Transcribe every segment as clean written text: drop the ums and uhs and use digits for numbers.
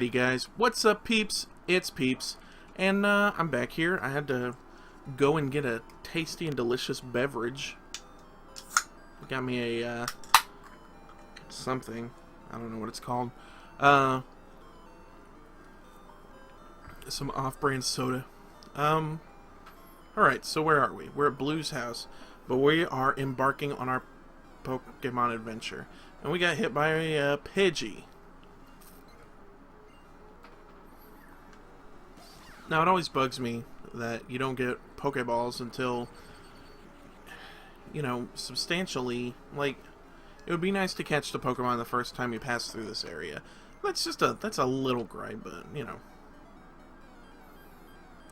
Hey guys, what's up peeps? It's Peeps, and I'm back here. I had to go and get a tasty and delicious beverage. Got me a, something. I don't know what it's called. Some off-brand soda. Alright, so where are we? We're at Blue's house, but we are embarking on our Pokemon adventure. And we got hit by a Pidgey. Now, it always bugs me that you don't get Pokeballs until, you know, substantially, like, it would be nice to catch the Pokemon the first time you pass through this area. That's a little gripe, but, you know.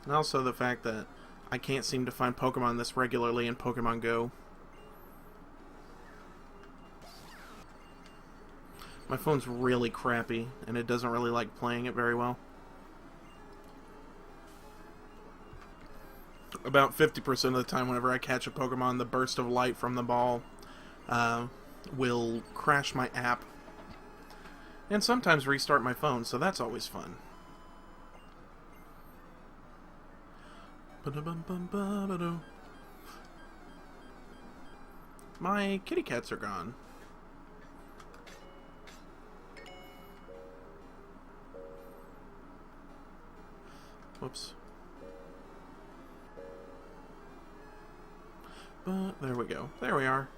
And also the fact that I can't seem to find Pokemon this regularly in Pokemon Go. My phone's really crappy, and it doesn't really like playing it very well. About 50% of the time whenever I catch a Pokemon, the burst of light from the ball will crash my app. And sometimes restart my phone, so that's always fun. My kitty cats are gone. Whoops. But there we go. There we are.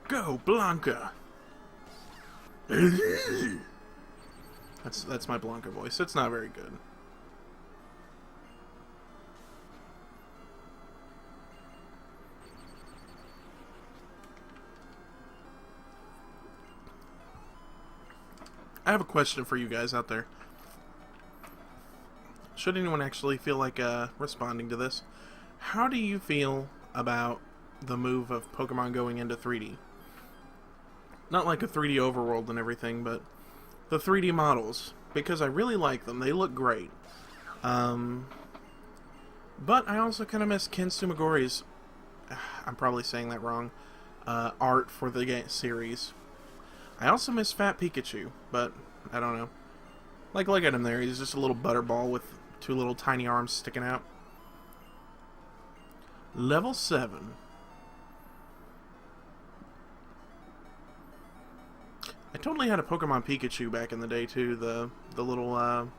Go, Blanca! That's my Blanca voice. It's not very good. I have a question for you guys out there. Should anyone actually feel like responding to this? How do you feel about the move of Pokemon going into 3D? Not like a 3D overworld and everything, but the 3D models. Because I really like them. They look great. But I also kind of miss Ken Sumagori's, I'm probably saying that wrong, art for the series. I also miss Fat Pikachu, but I don't know. Like, look at him there. He's just a little butterball with two little tiny arms sticking out. Level 7. I totally had a Pokemon Pikachu back in the day too, the little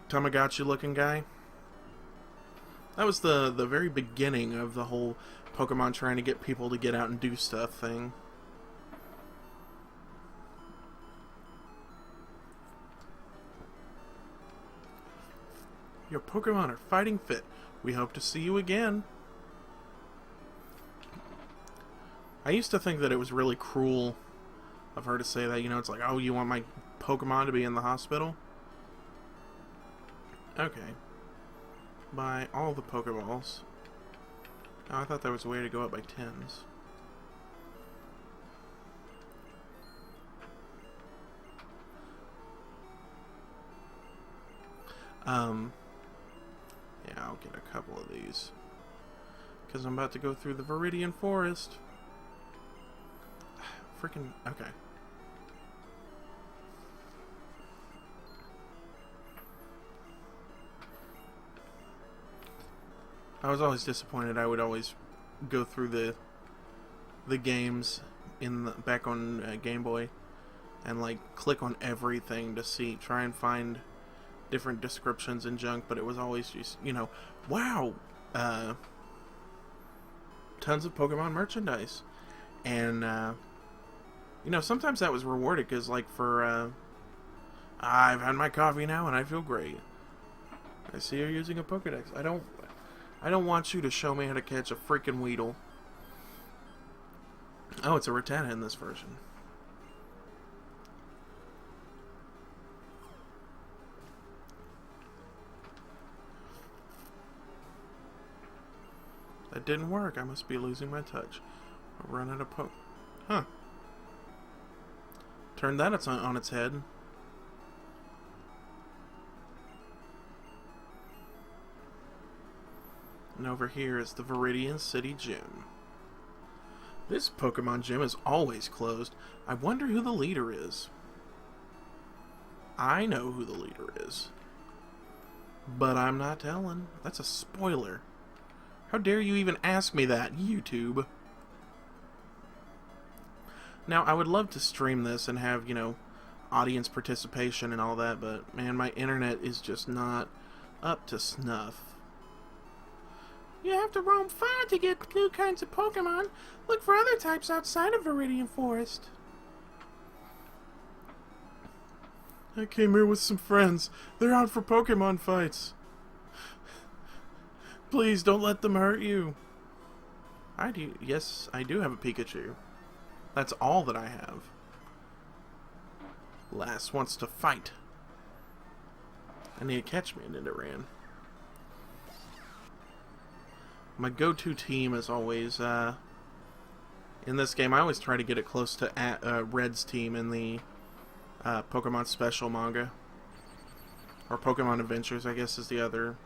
Tamagotchi looking guy. That was the very beginning of the whole Pokemon trying to get people to get out and do stuff thing. Your Pokemon are fighting fit. We hope to see you again. I used to think that it was really cruel of her to say that. You know, it's like, oh, you want my Pokemon to be in the hospital? Okay. Buy all the Pokeballs. Oh, I thought there was a way to go up by tens. Yeah, I'll get a couple of these. Because I'm about to go through the Viridian Forest. Freaking... Okay. I was always disappointed. I would always go through the games back on Game Boy and like click on everything to try and find different descriptions and junk, but it was always just, you know, wow, tons of Pokemon merchandise. And you know, sometimes that was rewarded because, like, for I've had my coffee now and I feel great. I see you're using a Pokedex. I don't want you to show me how to catch a freaking Weedle. Oh, it's a Rattata in this version. That didn't work. I must be losing my touch. I'll run out of Huh. Turn that on its head. And over here is the Viridian City Gym. This Pokemon gym is always closed. I wonder who the leader is. I know who the leader is. But I'm not telling. That's a spoiler. How dare you even ask me that, YouTube? Now, I would love to stream this and have, audience participation and all that, but, man, my internet is just not up to snuff. You have to roam far to get new kinds of Pokemon. Look for other types outside of Viridian Forest. I came here with some friends. They're out for Pokemon fights. Please don't let them hurt you. Yes, I do have a Pikachu. That's all that I have. Lass wants to fight. I need to catch me a Nidoran. My go-to team is always, in this game, I always try to get it close to Red's team in the Pokemon Special manga. Or Pokemon Adventures, I guess, is the other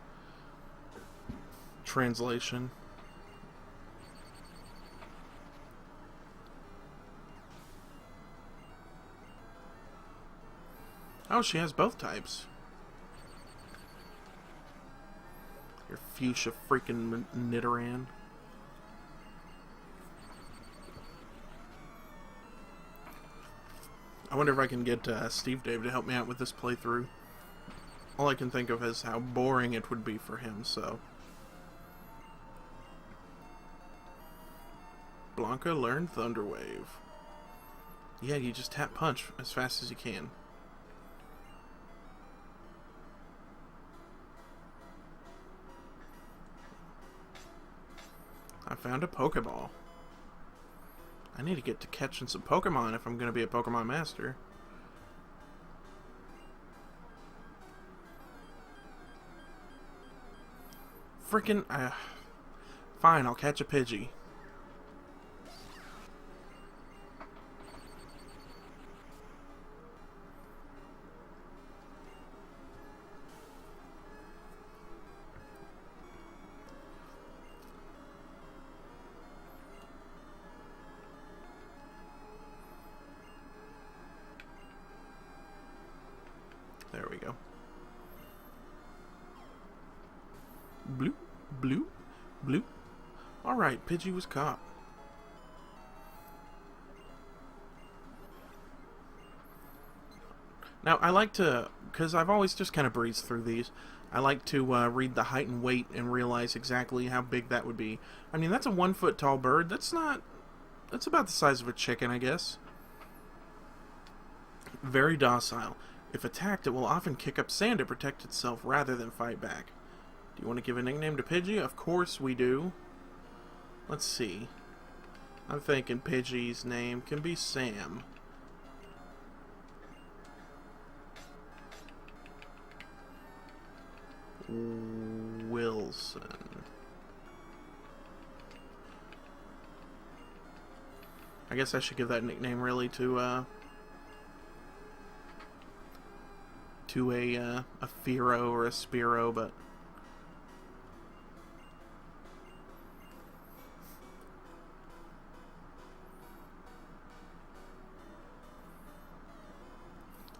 translation. Oh, she has both types. Your fuchsia freaking Nidoran. I wonder if I can get Steve Dave to help me out with this playthrough. All I can think of is how boring it would be for him, so. Blanca learned Thunder Wave. Yeah, you just tap punch as fast as you can. I found a Pokeball. I need to get to catching some Pokemon if I'm going to be a Pokemon Master. Frickin', fine, I'll catch a Pidgey. There we go. Bloop, bloop, bloop. Alright, Pidgey was caught. Now, I like to, because I've always just kind of breezed through these, I like to read the height and weight and realize exactly how big that would be. I mean, that's a 1 foot tall bird. That's about the size of a chicken, I guess. Very docile. If attacked, it will often kick up sand to protect itself rather than fight back. Do you want to give a nickname to Pidgey? Of course we do. Let's see. I'm thinking Pidgey's name can be Sam. Wilson. I guess I should give that nickname really to a Fearow or a Spearow, but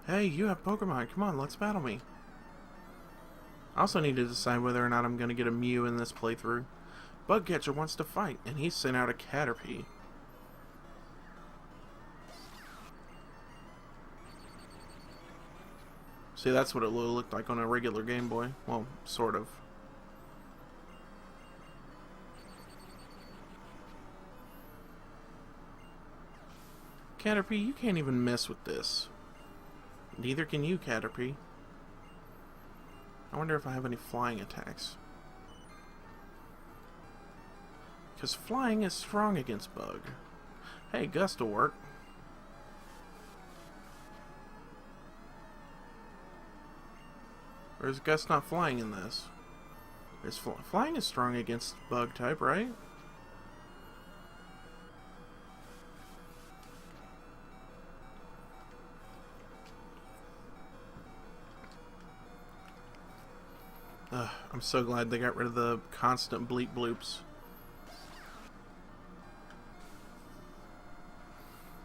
hey, you have Pokemon. Come on, let's battle me. I also need to decide whether or not I'm going to get a Mew in this playthrough. Bugcatcher wants to fight, and he sent out a Caterpie. See, that's what it looked like on a regular Game Boy. Well, sort of. Caterpie, you can't even mess with this. Neither can you, Caterpie. I wonder if I have any flying attacks. Because flying is strong against Bug. Hey, Gust will work. Or is Gust not flying in this? Flying is strong against Bug type, right? I'm so glad they got rid of the constant bleep bloops.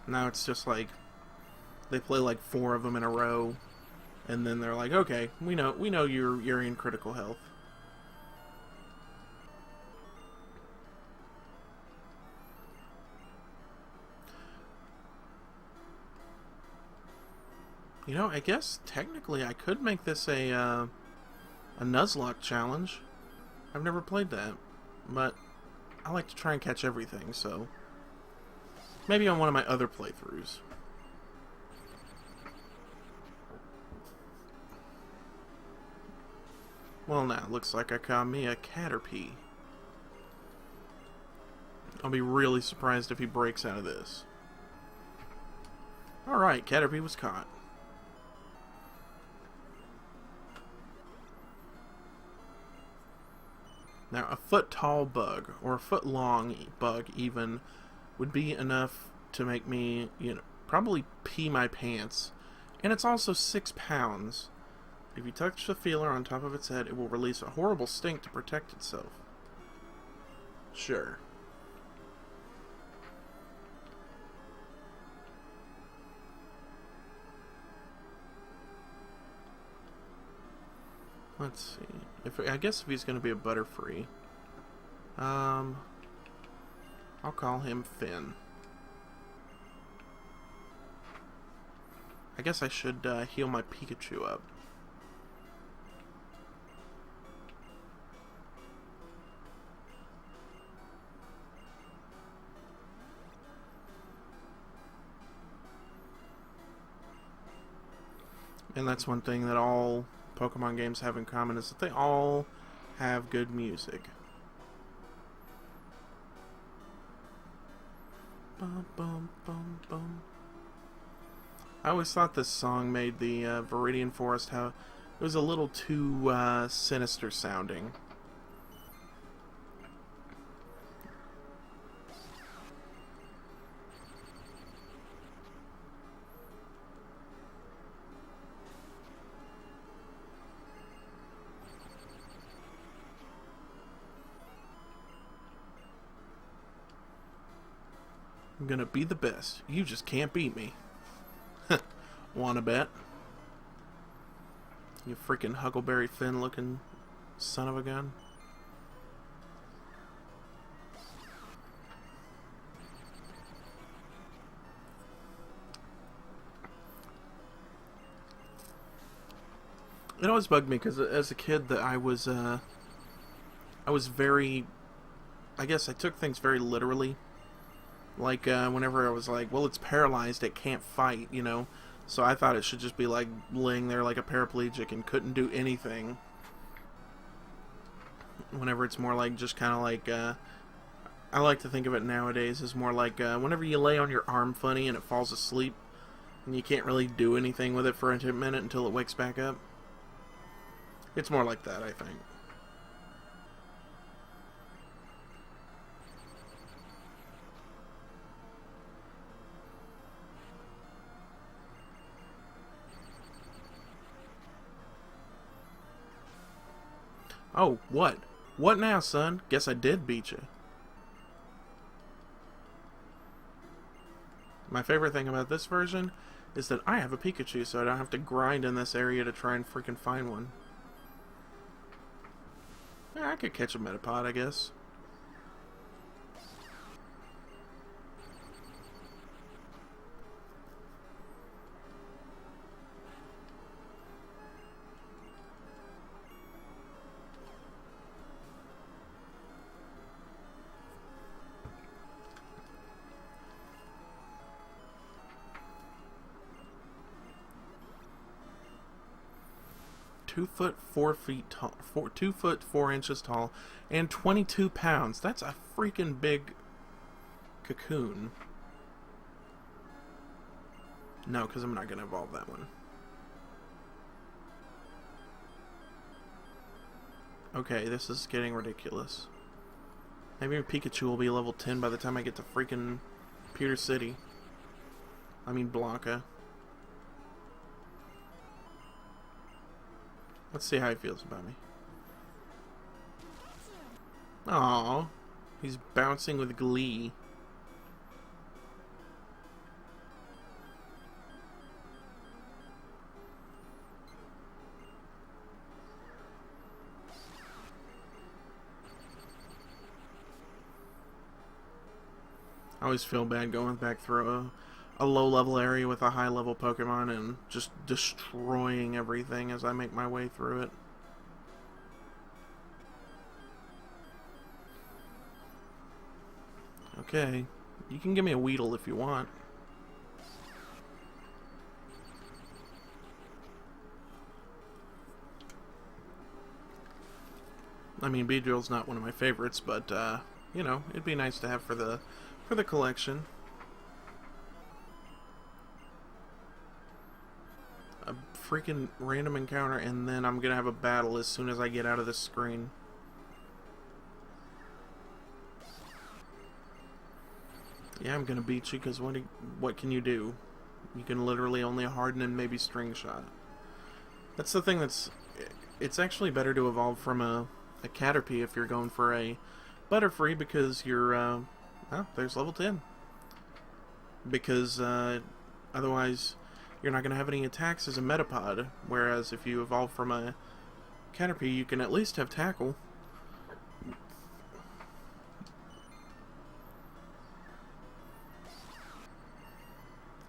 Now it's just like they play like 4 of them in a row, and then they're like, okay, we know you're in critical health. You know, I guess technically I could make this a Nuzlocke challenge. I've never played that, but I like to try and catch everything, so maybe on one of my other playthroughs. Well, now it looks like I caught me a Caterpie. I'll be really surprised if he breaks out of this. Alright, Caterpie was caught. Now, a foot tall bug, or a foot long bug even, would be enough to make me, you know, probably pee my pants. And it's also 6 pounds. If you touch the feeler on top of its head, it will release a horrible stink to protect itself. Sure. Let's see. I guess if he's going to be a Butterfree, I'll call him Finn. I guess I should heal my Pikachu up. And that's one thing that all Pokemon games have in common, is that they all have good music. Bum, bum, bum, bum. I always thought this song made the Viridian Forest it was a little too sinister sounding. I'm gonna be the best. You just can't beat me. Wanna bet? You freaking Huckleberry Finn looking son of a gun. It always bugged me because as a kid that I was very, I guess I took things very literally. Like, whenever I was like, well, it's paralyzed, it can't fight, you know? So I thought it should just be, like, laying there like a paraplegic and couldn't do anything. Whenever it's more like, just kind of like, I like to think of it nowadays as more like, whenever you lay on your arm funny and it falls asleep, and you can't really do anything with it for a minute until it wakes back up. It's more like that, I think. Oh, what? What now, son? Guess I did beat you. My favorite thing about this version is that I have a Pikachu, so I don't have to grind in this area to try and freaking find one. Yeah, I could catch a Metapod, I guess. Two foot 4 inches tall, and 22 pounds. That's a freaking big cocoon. No, because I'm not going to evolve that one. Okay, this is getting ridiculous. Maybe Pikachu will be level 10 by the time I get to freaking Pewter City. I mean Blanca. Let's see how he feels about me. Aww. He's bouncing with glee. always feel bad going back through a low-level area with a high-level Pokemon and just destroying everything as I make my way through it. Okay, you can give me a Weedle if you want. I mean, Beedrill's not one of my favorites, but you know, it'd be nice to have for the collection. A freaking random encounter, and then I'm gonna have a battle as soon as I get out of this screen. Yeah, I'm gonna beat you, because what can you do? You can literally only harden and maybe string shot. That's the thing it's actually better to evolve from a Caterpie if you're going for a Butterfree, because you're, well, there's level 10. Because, otherwise, you're not going to have any attacks as a Metapod, whereas if you evolve from a Caterpie, you can at least have Tackle.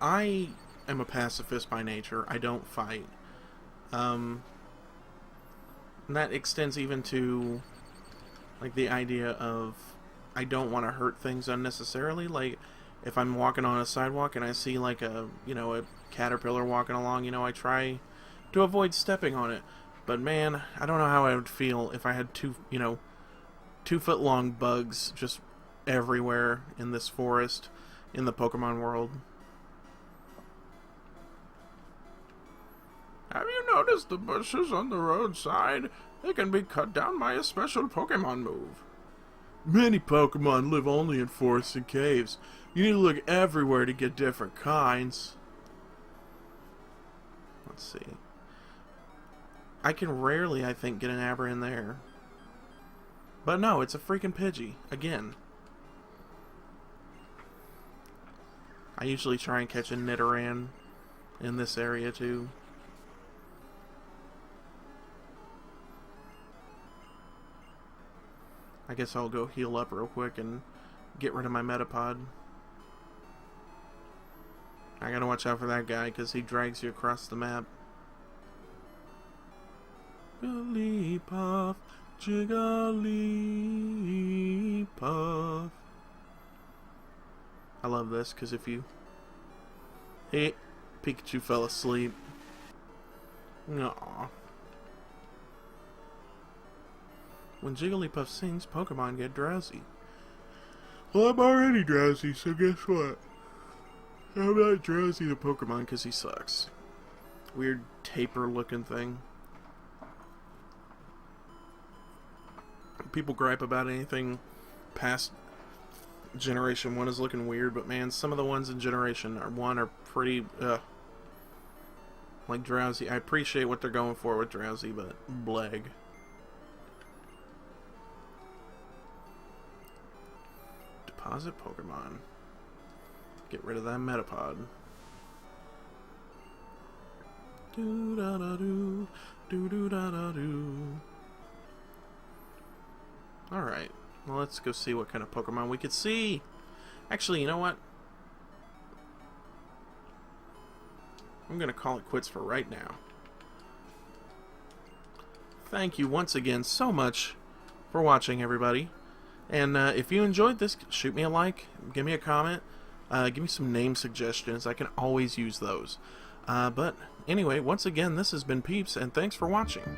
I am a pacifist by nature. I don't fight. And that extends even to, like, the idea of I don't want to hurt things unnecessarily. Like, if I'm walking on a sidewalk and I see, like, a caterpillar walking along, I try to avoid stepping on it. But, man, I don't know how I would feel if I had 2-foot-long bugs just everywhere in this forest in the Pokemon world. Have you noticed the bushes on the roadside? They can be cut down by a special Pokemon move. Many Pokemon live only in forests and caves. You need to look everywhere to get different kinds. Let's see. I can rarely, I think, get an Aber in there. But no, it's a freaking Pidgey. Again. I usually try and catch a Nidoran in this area, too. I guess I'll go heal up real quick and get rid of my Metapod. I gotta watch out for that guy, because he drags you across the map. Jigglypuff, Jigglypuff. I love this, because if you... Hey, Pikachu fell asleep. Aww. When Jigglypuff sings, Pokemon get drowsy. Well, I'm already drowsy, so guess what? I'm not drowsy to Pokemon because he sucks. Weird taper-looking thing. People gripe about anything past Generation 1 is looking weird, but man, some of the ones in Generation 1 are pretty, like Drowsy. I appreciate what they're going for with Drowsy, but bleg. Deposit Pokemon. Get rid of that Metapod. Do da da do, do do da da do. Alright, well, let's go see what kind of Pokemon we could see. Actually, you know what? I'm gonna call it quits for right now. Thank you once again so much for watching, everybody. And if you enjoyed this, shoot me a like, give me a comment, give me some name suggestions. I can always use those. But anyway, once again, this has been Peeps, and thanks for watching.